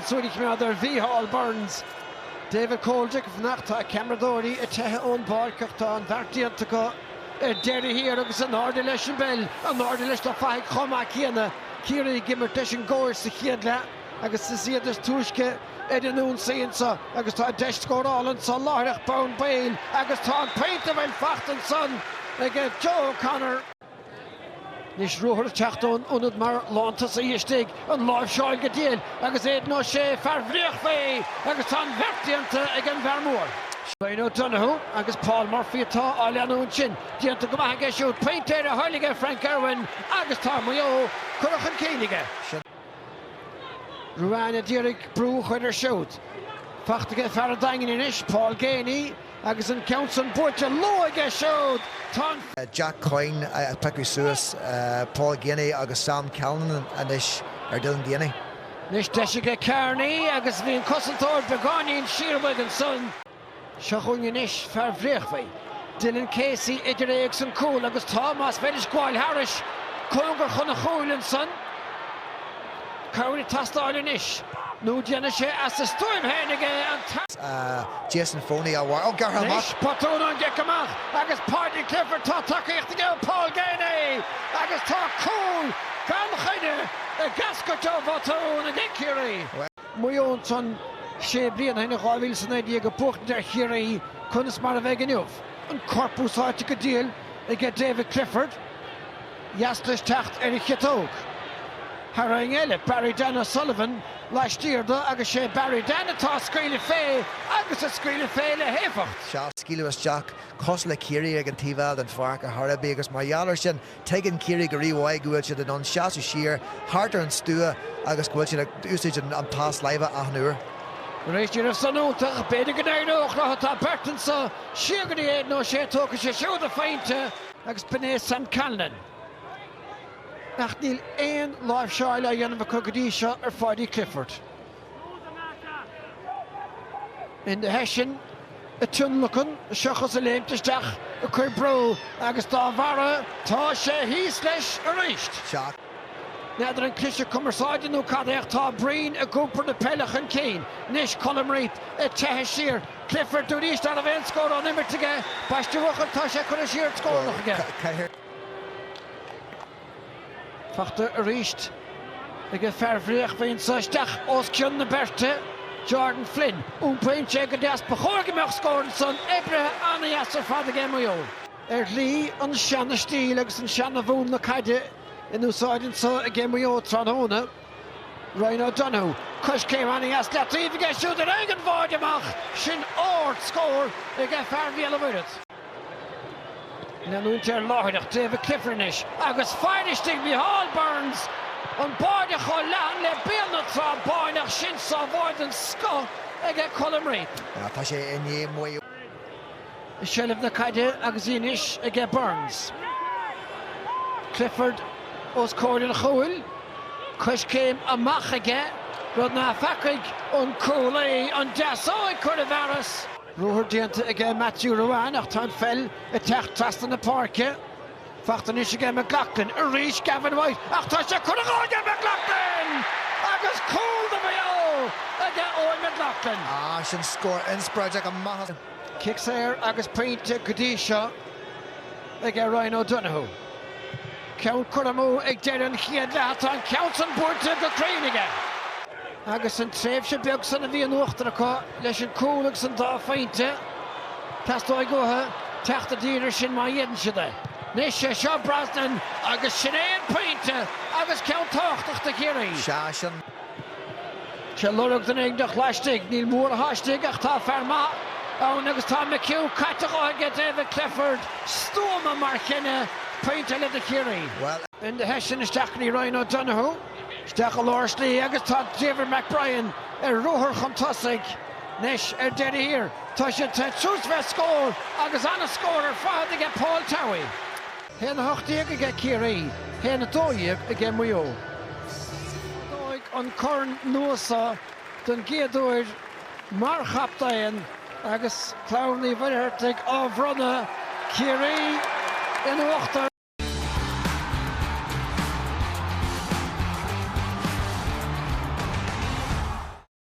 súdig me ar bhí Hall Burns. David Coldick fnachtá Cameradóí a tethe ón barcachta an bhartíanta go Derry hir agus an Ard leis an bell an Ard leis tá faig chomá chéana Ciarraí gimmer deis an góir sa chéadle agus sa siadas túisce Edinún Sainsa agus tá deis scórálan sa láireach Ceannais Peile agus tá an peinte bhfuil fachtan son ag Joe O'Connor. Nis ruúthar teachtain únad mar lánta sa isteig an láimh seáil go déal agus éad nó sé fearbhríoch fé agus tá an bheirtíanta ag an bhearmór. Eo-1-12 agus Paul Murphy atá Allianz sin díanta go maithe siút peintéir a hálige Frank Irwin agus tá Mayo curach an céinige. Roinn a dírig brú chuidir siút. Fachtaige fear a daingin inis Paul Géini agus an council Buaicphointí loige siút. Jack Coyne a Pecu Suas, Paul Géini agus Sam Callan inis Dylan Géini. Nis deisiige Kearney agus bhíon cosantóir beáinín siarbaig an son. Seachún inis fearbhríoch fé. Dylan Casey idir éag san cúil agus Thomas Fedish Gwail Harris cógur chun a chúilin son. Kerry tastáil inis. Nú déana sé as sa stoim hénige an Jason Foley a war Garham Nis patún an gecamach agus Party Clifford tá takeíocht go Paul Géini agus tá cúil gan chuide a gascotó bhatún a Ciarraí. Muón son sé blian hena gáhil san éidir go pucht der Ciarraí chunas mar a bheith gniuh. An corpúsáte go díal ag David Clifford. Jaslis techt ar i chetóg. Harang eile Barry Dan O'Sullivan leistíirda agus sé Barry Dan atá scaoile fé agus a scaoile fé le héfacht. Seo scílas Jack cos le Ciarraí ag an tíbhil an farc a Harabí agus mar dhealar sin tegann Ciarraí go ríomhhaid gohfuil siad an seaú siar hartar an stúa agus gohfuil siad úsáid an pás leive aithniúr. Réistíar a sanúta beidir go éireach le tá Bertan sa siagaí éad nó sé tócha sé siúd a féinte agus Bené Sam Callan. Nach níl éon láimh seáil a dhéanamh cogadí seo ar fáidí Clifford. In de heisin a túnlachan seochas a léimteisteach a chuir brú agus dá bhara tá sé híos leis a ríist. Neidir an Cluiche cumarsáide nó cadéach tá brín a gúpar na peilech an céin. Nis colm riit a tethe siar. Clifford dú ríist ar a bhéon scór an imimetige baistúhachan tá sé chun a siar scórnach aige. Fachta a ríist ag fearbhríoch bhíonn saisteach os cion na berte Jordan Flynn úpainte go deas ba chóirgemeach scórin son ebre anna as ar fad ag Mayo. Lí an seanna stíl agus an seanna bhún na caide in úsáidin sa ag Mayo tróna. Eo-1-12 cos céim anna as le tríomh siúd ar éigen bháideach sin ort scór ag fearbhíal a bhuiad. Nanúnte ar láideach David Clifford inis agus fáiristigh bhí Hall Burns an báide cho lean le béalna trá báineach sin sa bháid an sco ag colm riit. Tá sé inné muo. Seilibh na caide agus inis ag Burns. Clifford os cóirlin chúil cos céim amach aige rud na facaigh an cúlaí an deasáid chuir a bhearas. Rúthar déanta ag Matthew Rowan ach tá fell a techt trastan na parke. Fachtan is ag McLaughlin a ríis Gavin White ach tá sé chun aáide McLaughlin agus cúil do Mayo ag Owen McLaughlin. Sin scór inspreid ag an maithe. Kicks air agus peinte godí seo ag Eo-1-12. Count churamú ag deireann chiad le tá an count an Buaicphointí go crainige. Agus an tréimh sé beag san a bhíon uachtar acu leis an cúlaach san dá féinte. Tastáid gotha techt a dírir sin má dhéan siad. Nis sé seo Brosnan agus sin éon peinte agus count táchtach de Ciarraí. Sin. Se lorug den éagdach leistigh níl mór a haistigh ach tá fearma ann agus tá McHugh caiteach aige David Clifford stúma mar chinne peinte le de Ciarraí. In de heisin isteach ní Eo-1-12. Steach a láirslí agus tá David McBrien ar ruthar chun tosaigh nis ar deire hir. Tá sé trúsbheith scór agus anna scór ar fad ag Paul Towie. Héna hochtaíag ag Ciarraí, héna dóíag ag Mayo. Dóigh an corn nuasa don géadúir mar chaptaíonn agus clownaí bhairteag á bhronna Ciarraí in uachtar.